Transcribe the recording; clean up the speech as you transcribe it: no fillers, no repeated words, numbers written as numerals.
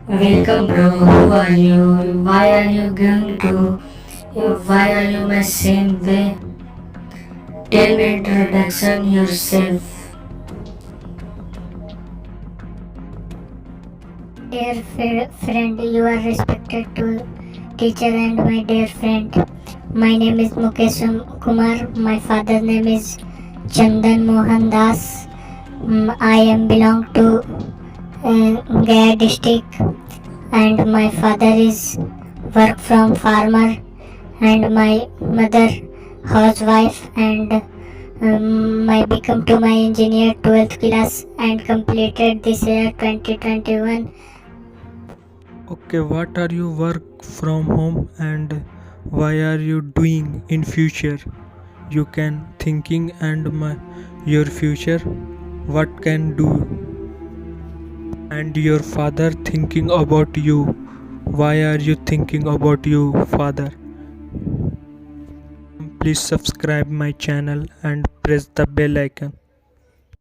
Welcome, bro. Who are you? Why are you going to? Why are you my same way? Tell me introduction yourself. Dear friend, you are respected to teacher and my dear friend. My name is Mukesh Kumar. My father's name is Chandan Mohan Das. I am belong to Gaya district, and my father is work from farmer, and my mother housewife, and I become to my engineer 12th class and completed this year 2021. Okay, what are you work from home and why are you doing in future? You can thinking and your future what can do and your father thinking about you. Why are you thinking about you father? Please subscribe my channel and press the bell icon.